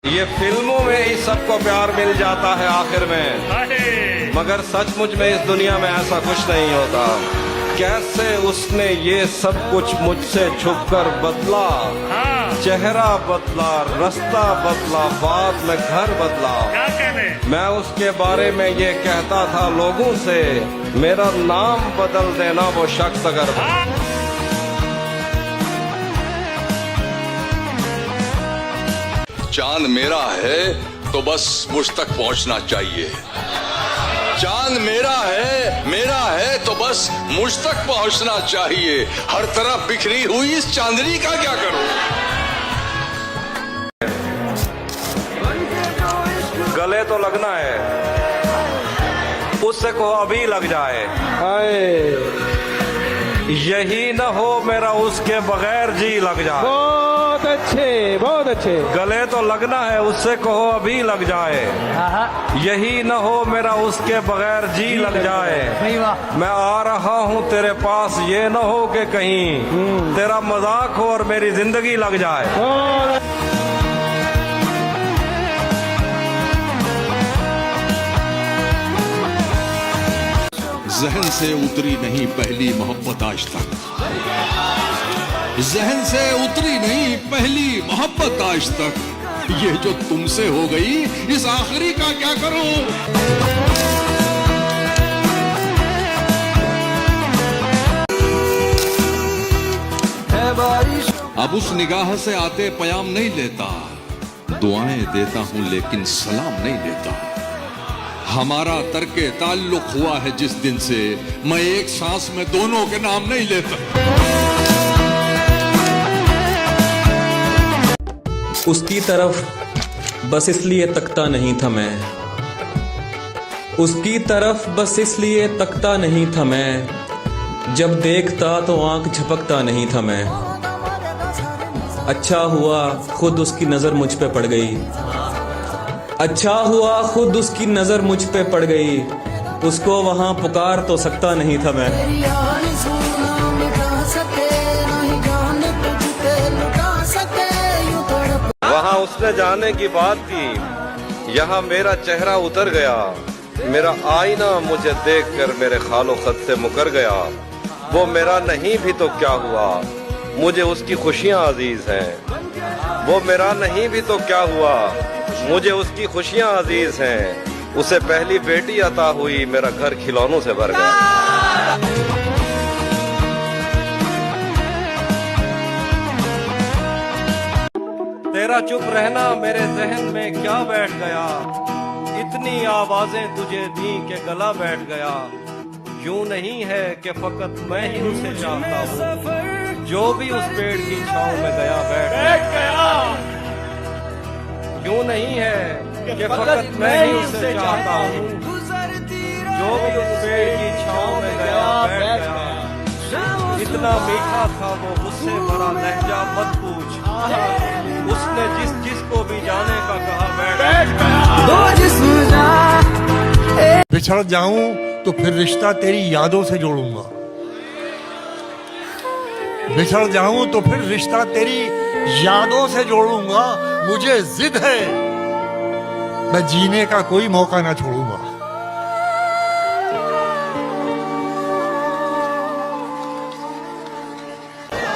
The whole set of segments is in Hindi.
ये फिल्मों में ही सबको प्यार मिल जाता है आखिर में, मगर सचमुच में इस दुनिया में ऐसा कुछ नहीं होता। कैसे उसने ये सब कुछ मुझसे छुपकर बदला, चेहरा बदला, रास्ता बदला, बाद में घर बदला। मैं उसके बारे में ये कहता था लोगों से, मेरा नाम बदल देना वो शख्स अगर चांद मेरा है तो बस मुझ तक पहुंचना चाहिए। चांद मेरा है तो बस मुझ तक पहुंचना चाहिए। हर तरफ बिखरी हुई इस चांदनी का क्या करूं। गले तो लगना है, उससे को अभी लग जाए। यही न हो मेरा उसके बगैर जी लग जाए। बहुत अच्छे, बहुत अच्छे। गले तो लगना है, उससे कहो अभी लग जाए। यही न हो मेरा उसके बगैर जी लग जाए। मैं आ रहा हूँ तेरे पास, ये न हो कि कहीं तेरा मजाक हो और मेरी जिंदगी लग जाए। जहन से उतरी नहीं पहली मोहब्बत आज तक। जहन से उतरी नहीं पहली मोहब्बत आज तक। ये जो तुमसे हो गई, इस आखिरी का क्या करूं। अब उस निगाह से आते पयाम नहीं लेता, दुआएं देता हूं लेकिन सलाम नहीं लेता। हमारा तर्के ताल्लुक हुआ है जिस दिन से, मैं एक सांस में दोनों के नाम नहीं लेता। उसकी तरफ बस इसलिए तकता नहीं था मैं, उसकी तरफ बस इसलिए तकता नहीं था मैं। जब देखता तो आंख झपकता नहीं था मैं। अच्छा हुआ खुद उसकी नजर मुझ पे पड़ गई। अच्छा हुआ खुद उसकी नजर मुझ पे पड़ गई। उसको वहां पुकार तो सकता नहीं था मैं। वहाँ उसने जाने की बात की, यहाँ मेरा चेहरा उतर गया। मेरा आईना मुझे देखकर मेरे खालो खत से मुकर गया। वो मेरा नहीं भी तो क्या हुआ, मुझे उसकी खुशियाँ अजीज हैं। वो मेरा नहीं भी तो क्या हुआ, मुझे उसकी खुशियाँ अजीज हैं। उसे पहली बेटी अता हुई, मेरा घर खिलौनों से भर गया। तेरा चुप रहना मेरे जहन में क्या बैठ गया। इतनी आवाजें तुझे दी के गला बैठ गया। यूं नहीं है कि फकत मैं ही उसे चाहता हूँ, जो भी उस पेड़ की छांव में गया बैठ गया। यूं नहीं है कि फकत मैं ही उसे चाहता हूँ, जो भी उस पेड़ की छांव में गया बैठ गया। इतना मीठा था वो मुझसे भरा लहजा मत पूछ। उसने जिसको भी जाने का कहा बैठ गया। बिछड़ जाऊं तो फिर रिश्ता तेरी यादों से जोड़ूंगा। बिछड़ जाऊं तो फिर रिश्ता तेरी यादों से जोड़ूंगा। मुझे जिद है, मैं जीने का कोई मौका ना छोड़ूंगा।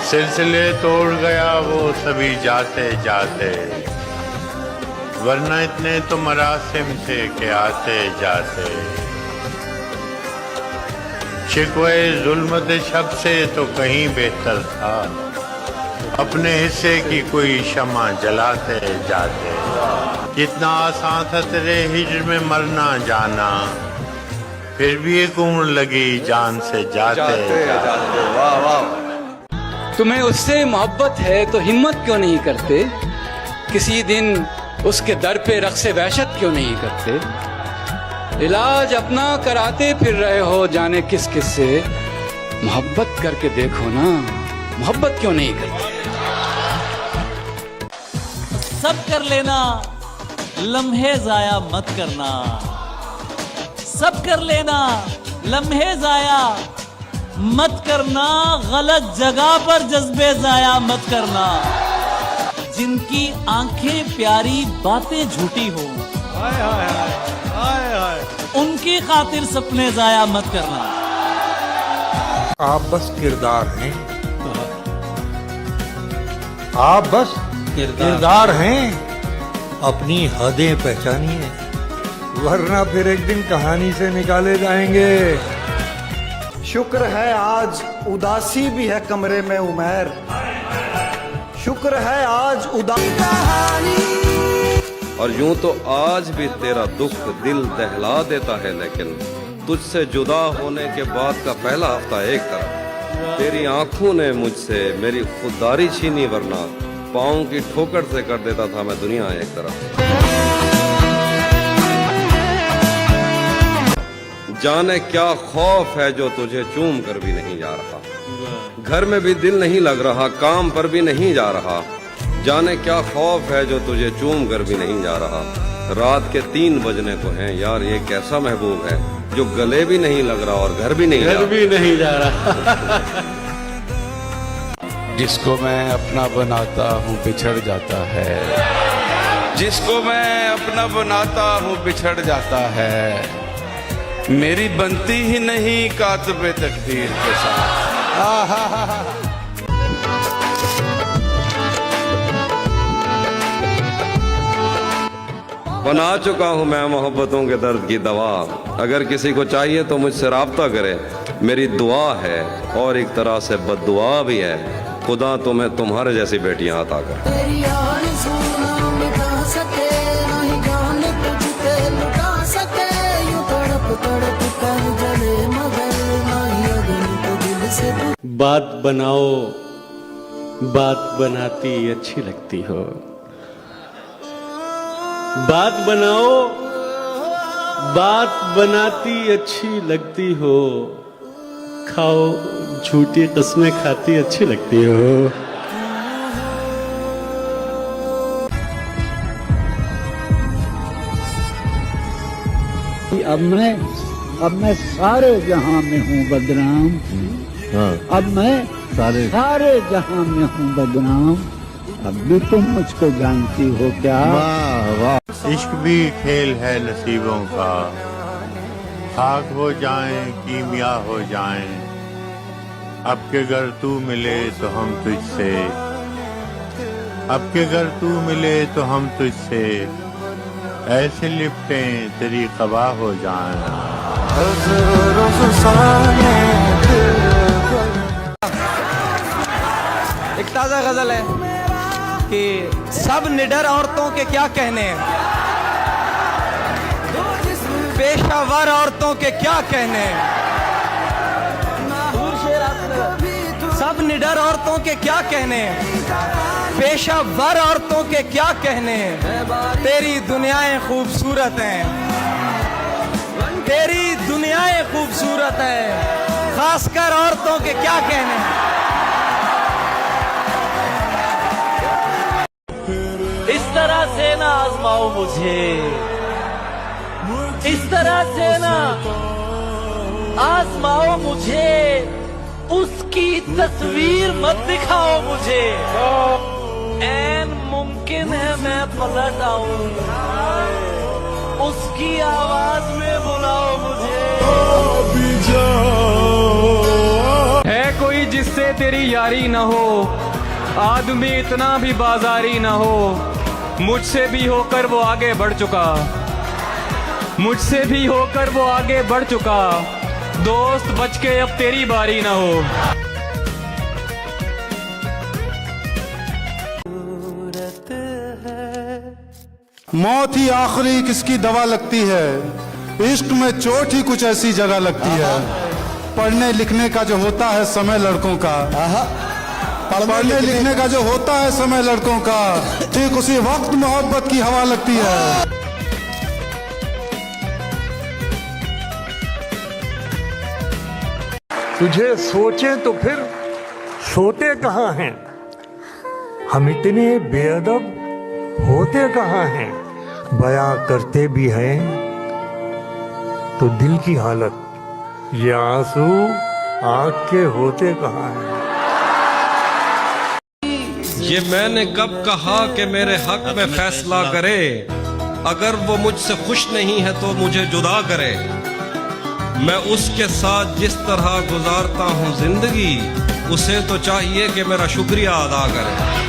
सिलसिले तोड़ गया वो सभी जाते जाते, वरना इतने तो मरासिम थे कि आते जाते। शिकवे जुल्मत शब से तो कहीं बेहतर था, अपने हिस्से की कोई शमा जलाते जाते। कितना आसान था तेरे हिज्र में मरना जाना, फिर भी एक उम्र लगी जान से जाते जाते। वाह वाह। तुम्हें उससे मोहब्बत है तो हिम्मत क्यों नहीं करते, किसी दिन उसके दर पे रक़्स वहशत क्यों नहीं करते। इलाज अपना कराते फिर रहे हो जाने किस किस से, मोहब्बत करके देखो ना, मोहब्बत क्यों नहीं करते। सब कर लेना, लम्हे जाया मत करना। सब कर लेना, लम्हे जाया मत करना। गलत जगह पर जज्बे जाया मत करना। जिनकी आंखें प्यारी बातें झूठी हो, उनकी खातिर सपने जाया मत करना। आप बस किरदार हैं, आप बस किरदार हैं। अपनी हदें पहचानिए, वरना फिर एक दिन कहानी से निकाले जाएंगे। शुक्र है आज उदासी भी है कमरे में उमैर, शुक्र है आज उदासी। और यूं तो आज भी तेरा दुख दिल दहला देता है, लेकिन तुझसे जुदा होने के बाद का पहला हफ्ता एक तरफ। तेरी आंखों ने मुझसे मेरी खुददारी छीनी, वरना पाँव की ठोकर से कर देता था मैं दुनिया एक तरफ। जाने क्या खौफ है जो तुझे चूम कर भी नहीं जा रहा, घर में भी दिल नहीं लग रहा, काम पर भी नहीं जा रहा। जाने क्या खौफ है जो तुझे चूम कर भी नहीं जा रहा। रात के 3 बजने को हैं यार, ये कैसा महबूब है जो गले भी नहीं लग रहा और घर भी नहीं जा रहा। जिसको मैं अपना बनाता हूँ बिछड़ जाता है, जिसको मैं अपना बनाता हूँ बिछड़ जाता है। मेरी बनती ही नहीं कातिबे तकदीर के साथ। बना चुका हूँ मैं मोहब्बतों के दर्द की दवा। अगर किसी को चाहिए तो मुझसे राब्ता करे, मेरी दुआ है और एक तरह से बद्दुआ भी है। खुदा तुम्हें तुम्हारे जैसी बेटियां अता कर। बात बनाओ, बात बनाती अच्छी लगती हो। बात बनाओ, बात बनाती अच्छी लगती हो। खाओ, झूठी कस्में खाती अच्छी लगती हो। अब मैं सारे जहां में हूँ बदनाम। अब मैं सारे जहां में हूँ बदनाम। अब भी तुम मुझको जानती हो क्या? इश्क भी खेल है नसीबों का, खाक हो जाएं कीमिया हो जाएं। अब के घर तू मिले तो हम तुझसे, अब के घर तू मिले तो हम तुझसे ऐसे लिपटें तेरी क़बा हो जाएं। एक ताजा गजल है कि सब निडर औरतों के क्या कहने, पेशावर औरतों के क्या कहने। सब निडर औरतों के क्या कहने, पेशावर औरतों के क्या कहने। तेरी दुनियाएं खूबसूरत हैं, तेरी दुनियाएं खूबसूरत हैं, खासकर औरतों के क्या कहने। इस तरह से ना आजमाओ मुझे, इस तरह से ना आजमाओ मुझे, उसकी तस्वीर मत दिखाओ मुझे। ऐन मुमकिन है मैं पलट आऊं, उसकी आवाज में बुलाओ मुझे। है कोई जिससे तेरी यारी न हो, आदमी इतना भी बाजारी न हो। मुझसे भी होकर वो आगे बढ़ चुका, मुझसे भी होकर वो आगे बढ़ चुका। दोस्त बच के अब तेरी बारी न हो। मौत ही आखिरी किसकी दवा लगती है, इश्क में चोट ही कुछ ऐसी जगह लगती है। पढ़ने लिखने का जो होता है समय लड़कों का, पढ़ने लिखने का जो होता है समय लड़कों का, ठीक उसी वक्त मोहब्बत की हवा लगती है। तुझे सोचे तो फिर सोते कहाँ हैं, हम इतने बेअदब होते कहाँ हैं। बयां करते भी हैं तो दिल की हालत, ये आंसू आँख के होते कहाँ हैं। ये मैंने कब कहा कि मेरे हक में फैसला करे, अगर वो मुझसे खुश नहीं है तो मुझे जुदा करे। मैं उसके साथ जिस तरह गुजारता हूँ जिंदगी, उसे तो चाहिए कि मेरा शुक्रिया अदा करे।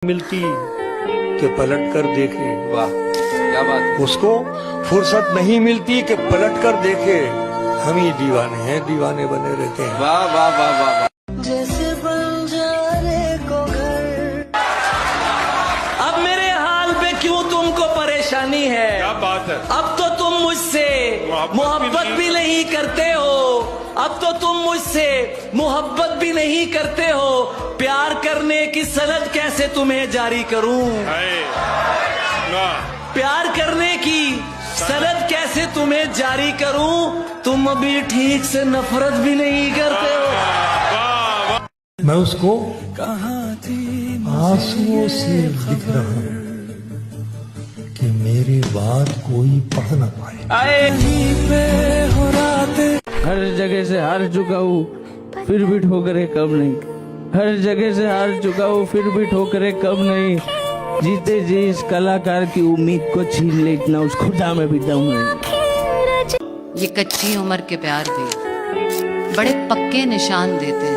मिलती कि पलट कर देखे। वाह क्या बात है। उसको फुर्सत नहीं मिलती कि पलट कर देखे। हम ही दीवाने हैं, दीवाने बने रहते हैं। वाह वाह वाह वाह वाह। जैसे बंजारे को घर। अब मेरे हाल पे क्यों तुमको परेशानी है? क्या बात है। अब तो तुम मुझसे मोहब्बत भी नहीं करते हो। अब तो तुम मुझसे मोहब्बत भी नहीं करते हो। प्यार करने की सनद कैसे तुम्हें जारी करूं? प्यार करने की सनद कैसे तुम्हें जारी करूं? तुम अभी ठीक से नफरत भी नहीं करते हो। मैं उसको आंसुओं से लिख रहा हूँ कि मेरी बात कोई पढ़ ना पाए। हर जगह से हार चुका हूँ फिर भी ठोकरे कब नहीं। हर जगह से हार चुका हूँ फिर भी ठोकरे कब नहीं। जीते जी इस कलाकार की उम्मीद को छीन ले, इतना उस खुदा में भी दम नहीं। ये कच्ची उम्र के प्यार भी बड़े पक्के निशान देते हैं।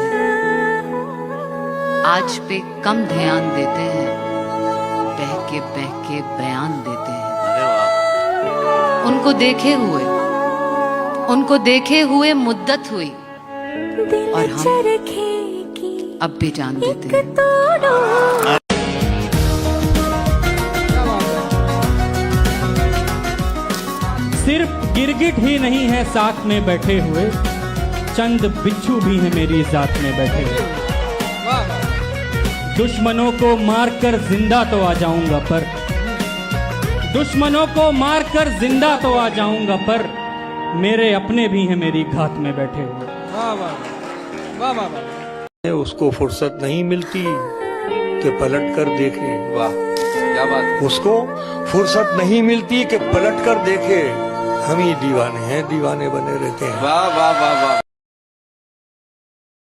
आज पे कम ध्यान देते हैं, बह के बयान देते हैं। उनको देखे हुए मुद्दत हुई और हम अब भी जान देते हैं। सिर्फ गिरगिट ही नहीं है साथ में बैठे हुए, चंद बिच्छू भी हैं मेरी जात में बैठे हुए। दुश्मनों को मारकर जिंदा तो आ जाऊंगा पर, दुश्मनों को मारकर जिंदा तो आ जाऊंगा पर, मेरे अपने भी हैं मेरी घात में बैठे हुए। वाह वाह वाह वाह वाह। उसको फुर्सत नहीं मिलती कि पलट कर देखे। वाह क्या बात है। उसको फुर्सत नहीं मिलती कि पलट कर देखे। हम ही दीवाने हैं, दीवाने बने रहते हैं। वाह वाह वाह वाह।